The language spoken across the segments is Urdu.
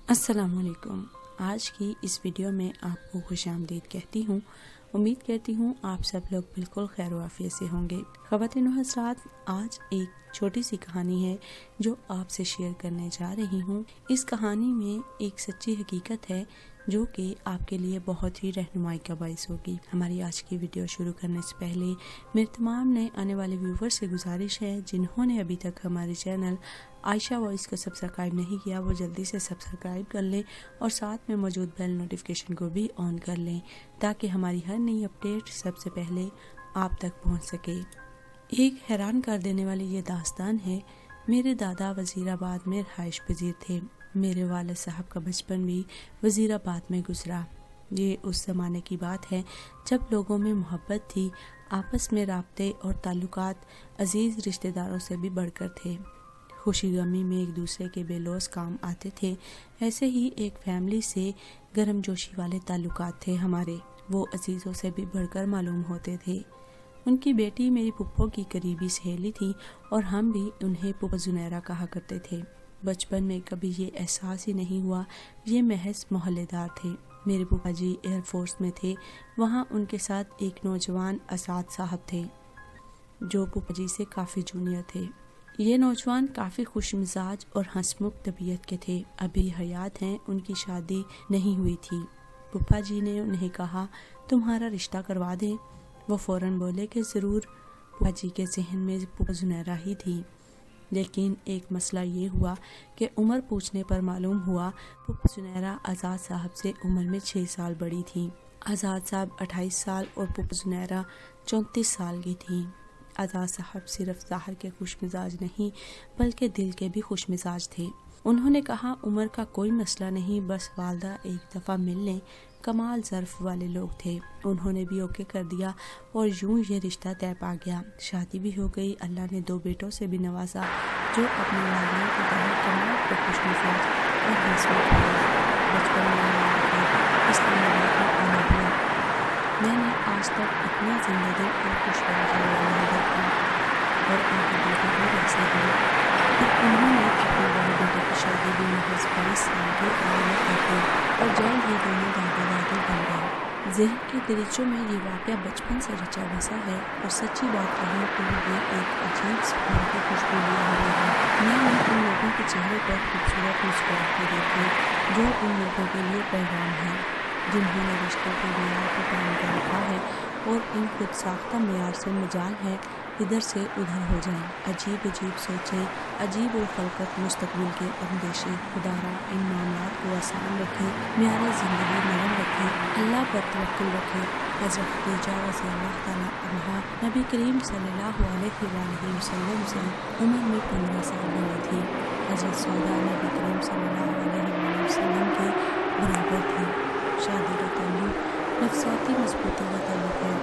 السلام علیکم۔ آج کی اس ویڈیو میں آپ کو خوش آمدید کہتی ہوں۔ امید کرتی ہوں آپ سب لوگ بالکل خیر و عافیت سے ہوں گے۔ خواتین و حضرات، آج ایک چھوٹی سی کہانی ہے جو آپ سے شیئر کرنے جا رہی ہوں۔ اس کہانی میں ایک سچی حقیقت ہے جو کہ آپ کے لیے بہت ہی رہنمائی کا باعث ہوگی۔ ہماری آج کی ویڈیو شروع کرنے سے پہلے میرے تمام نئے آنے والے ویور سے گزارش ہے جنہوں نے ابھی تک ہمارے چینل عائشہ وائس کو سبسکرائب نہیں کیا وہ جلدی سے سبسکرائب کر لیں اور ساتھ میں موجود بیل نوٹیفیکیشن کو بھی آن کر لیں تاکہ ہماری ہر نئی اپڈیٹ سب سے پہلے آپ تک پہنچ سکے۔ ایک حیران کر دینے والی یہ داستان ہے۔ میرے دادا وزیر آباد میں رہائش پذیر تھے۔ میرے والد صاحب کا بچپن بھی وزیر آباد میں گزرا۔ یہ اس زمانے کی بات ہے جب لوگوں میں محبت تھی، آپس میں رابطے اور تعلقات عزیز رشتہ داروں سے بھی بڑھ کر تھے۔ خوشی غمی میں ایک دوسرے کے بے لوث کام آتے تھے۔ ایسے ہی ایک فیملی سے گرم جوشی والے تعلقات تھے ہمارے، وہ عزیزوں سے بھی بڑھ کر معلوم ہوتے تھے۔ ان کی بیٹی میری پھپھو کی قریبی سہیلی تھی اور ہم بھی انہیں پھپھو زنیرہ کہا کرتے تھے۔ بچپن میں کبھی یہ احساس ہی نہیں ہوا، یہ محض محلے دار تھے۔ میرے پھپھا جی ایئر فورس میں تھے، وہاں ان کے ساتھ ایک نوجوان آزاد صاحب تھے جو پھپھا جی سے کافی جونیئر تھے۔ یہ نوجوان کافی خوش مزاج اور ہنسمکھ طبیعت کے تھے، ابھی حیات ہیں، ان کی شادی نہیں ہوئی تھی۔ پھپھا جی نے انہیں کہا تمہارا رشتہ کروا دیں؟ وہ فوراً بولے کہ ضرور۔ پھپھا جی کے ذہن میں پھپھو زنیرہ ہی تھی، لیکن ایک مسئلہ یہ ہوا کہ عمر پوچھنے پر معلوم ہوا پھپھو زنیرہ آزاد صاحب سے عمر میں 6 سال بڑی تھی۔ آزاد صاحب 28 سال اور پھپھو زنیرہ 34 سال کی تھیں۔ آزاد صاحب صرف ظاہر کے خوش مزاج نہیں بلکہ دل کے بھی خوش مزاج تھے۔ انہوں نے کہا عمر کا کوئی مسئلہ نہیں، بس والدہ ایک دفعہ مل لیں۔ کمال ظرف والے لوگ تھے، انہوں نے بھی اوکے کر دیا اور یوں یہ رشتہ طے پا گیا۔ شادی بھی ہو گئی، اللہ نے 2 بیٹوں سے بھی نوازا جو اپنے والدین کی طرح کمال پر خوش مزاج اور ہنسمکھ ہوئے۔ بچپن میں اسلام آباد میں آنا ہوا۔ میں نے آج تک اتنا زندہ دل اور خوشگوار لوگ نہیں دیکھا اور ان کے بیٹے بھی ویسے ہوئے۔ پھر انہوں نے اپنے بڑے بیٹے کی شادی بھی محض 22 سال کی عمر میں کر دی اور جلد ہی دونوں دادا دادی بن گئے۔ ذہن کے دریچوں میں یہ واقعہ بچپن سے رچا بسا ہے اور سچی بات کہوں تو یہ ایک عجیب سکون کی خوشبو لیے ہوئے ہے۔ میں نے ان لوگوں کے چہرے پر خوبصورت مسکراہٹیں دیکھی جو ان لوگوں کے لیے پیغام ہے جنہوں نے رشتوں کے معیار کو قائم کر رکھا ہے اور ان خود ساختہ معیار سے مجال ہے ادھر سے ادھر ہو جائیں۔ عجیب سوچیں، عجیب الخلقت مستقبل کے اندیشے۔ خدا را ان معاملات کو آسان رکھے، معیار زندگی نرم رکھے، اللہ پر توکل رکھے۔ حضرت خدیجہ رضی اللہ تعالیٰ عنہا نبی کریم صلی اللہ علیہ وآلہ وسلم سے عمر میں 15 سال بڑی تھی۔ حضرت سودا نبی کریم صلی اللہ علیہ وآلہ وسلم کے برابر تھی۔ شادی کا تعلق نفسیاتی مضبوطی کا تعلق ہے۔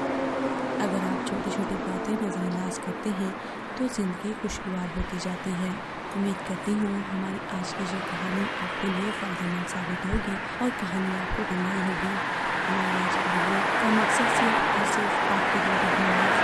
اگر آپ چھوٹی چھوٹی باتیں نظر انداز کرتے ہیں تو زندگی خوشگوار ہوتی جاتی ہے۔ امید کرتی ہوں ہماری آج کی یہ کہانی آپ کے لیے فائدہ مند ثابت ہوگی اور کہانی آپ کو بنائی ہوگی۔ ہمارے آج کی ویڈیو کا مقصد صرف اور صرف آپ کے لیے رہنمائی